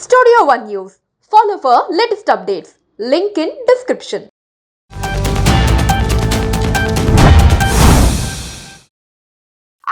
Studio One News. Follow for latest updates. Link in description.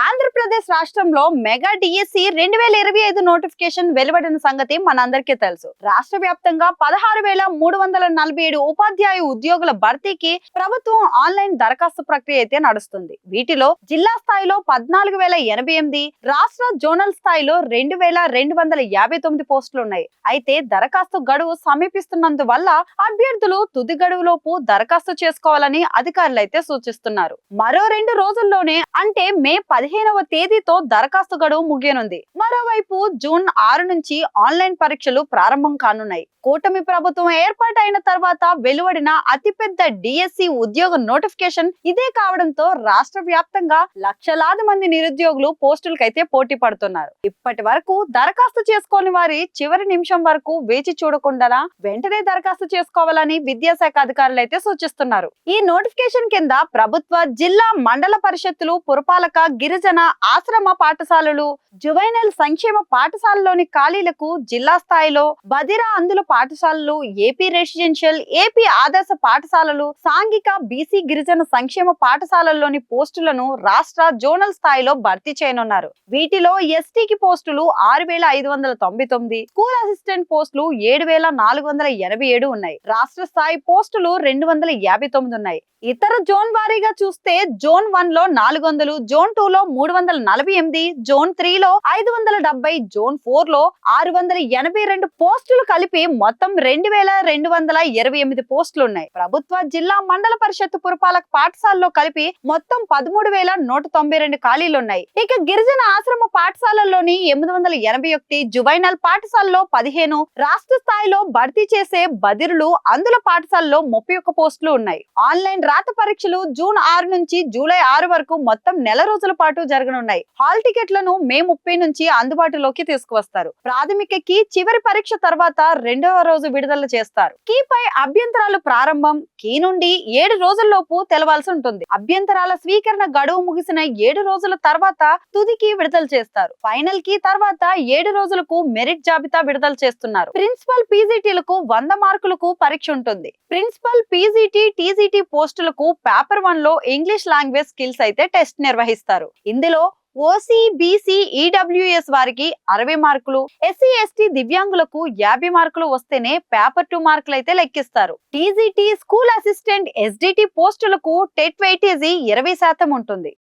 Andhra Pradesh రాష్ట్రంలో mega DSC 2025 notification వెలువడిన సంగతి మనందరికీ తెలుసు. రాష్ట్ర వ్యాప్తంగా 16,347 ఉపాధ్యాయ ఉద్యోగుల భర్తీకి ప్రభుత్వం ఆన్లైన్ దరఖాస్తు ప్రక్రియ అయితే నడుస్తుంది. వీటిలో జిల్లా స్థాయిలో 14,088, రాష్ట్ర జోనల్ స్థాయిలో 2,259 పోస్టులు ఉన్నాయి. అయితే దరఖాస్తు గడువు సమీపిస్తున్నందువల్ల అభ్యర్థులు తుది గడువులోపు దరఖాస్తు చేసుకోవాలని అధికారులు అయితే సూచిస్తున్నారు. మరో 2 రోజుల్లోనే అంటే మే 15వ తేదీతో దరఖాస్తు గడువు ముగియనుంది. మరోవైపు జూన్ 6 నుంచి ఆన్లైన్ పరీక్షలు ప్రారంభం కానున్నాయి. కూటమి ప్రభుత్వం ఏర్పాటైన తర్వాత వెలువడిన అతిపెద్ద డిఎస్సి ఉద్యోగ నోటిఫికేషన్ ఇదే కావడంతో రాష్ట్ర వ్యాప్తంగా లక్షలాది మంది నిరుద్యోగులు పోస్టులకైతే పోటీ పడుతున్నారు. ఇప్పటి వరకు దరఖాస్తు చేసుకోని వారి చివరి నిమిషం వరకు వేచి చూడకుండా వెంటనే దరఖాస్తు చేసుకోవాలని విద్యాశాఖ అధికారులు అయితే సూచిస్తున్నారు. ఈ నోటిఫికేషన్ కింద ప్రభుత్వ, జిల్లా, మండల పరిషత్తులు, పురపాలక, గిరిజన, ఆశ్రమ పాఠశాలలు, జువైనల్ సంక్షేమ పాఠశాలలోని ఖాళీలకు జిల్లా స్థాయిలో, బదిరా అందుల పాఠశాలలు, ఏపీ రెసిడెన్షియల్, ఏపీ ఆదర్శ పాఠశాలలు, సాంఘిక, బీసీ, గిరిజన సంక్షేమ పాఠశాలల్లోని పోస్టులను రాష్ట్ర జోనల్ స్థాయిలో భర్తీ చేయనున్నారు. వీటిలో ఎస్టీకి పోస్టులు 6,599, స్కూల్ అసిస్టెంట్ పోస్టులు 7,487 ఉన్నాయి. రాష్ట్ర స్థాయి పోస్టులు 259 ఉన్నాయి. ఇతర జోన్ వారీగా చూస్తే జోన్ 1 లో 400, జోన్ 2 లో 348, జోన్ 3 లో 570, జోన్ 4 లో 682 పోస్టులు కలిపి మొత్తం 2,228 పోస్టులు ఉన్నాయి. ప్రభుత్వ, జిల్లా, మండల పరిషత్, పురపాలక పాఠశాలలో కలిపి మొత్తం 13,192 ఖాళీలున్నాయి. ఇక గిరిజన ఆశ్రమ పాఠశాలల్లోని 881, జువైనల్ పాఠశాలలో 15, రాష్ట్ర స్థాయిలో భర్తీ చేసే బదిరులు అందుల పాఠశాలలో 31 పోస్టులు ఉన్నాయి. ఆన్లైన్ రాత పరీక్షలు జూన్ 6 నుంచి జూలై 6 వరకు మొత్తం నెల రోజుల పాటు జరగనున్నాయి. హాల్ టికెట్లను మే 30 నుంచి అందుబాటులోకి తీసుకువస్తారు. ప్రాథమిక కీ చివరి పరీక్ష తర్వాత 2వ రోజు విడుదల చేస్తారు. కీపై అభ్యంతరాలు ప్రారంభం కీ నుండి 7 రోజుల్లోపు తెలవాల్సి ఉంటుంది. అభ్యంతరాల స్వీకరణ గడువు ముగిసిన 7 రోజుల తర్వాత తుది కీ విడుదల చేస్తారు. ఫైనల్ కీ తర్వాత 7 రోజులకు మెరిట్ జాబితా విడుదల చేస్తున్నారు. ప్రిన్సిపల్ పీజీటీలకు 100 మార్కులకు పరీక్ష ఉంటుంది. ప్రిన్సిపల్, పీజీటీ, టీజీటీ పోస్టులకు పేపర్ 1 లో ఇంగ్లీష్ లాంగ్వేజ్ స్కిల్స్ అయితే టెస్ట్ నిర్వహిస్తారు. ఇందులో ఓసీ, బీసీ, ఈడబ్ల్యూఎస్ వారికి 60 మార్కులు, ఎస్సీ, ఎస్టీ, దివ్యాంగులకు 50 మార్కులు వస్తేనే పేపర్ 2 మార్కులు అయితే లెక్కిస్తారు. టీజీటీ, స్కూల్ అసిస్టెంట్, ఎస్డిటి పోస్టులకు టెట్ వెయిటేజీ 20% ఉంటుంది.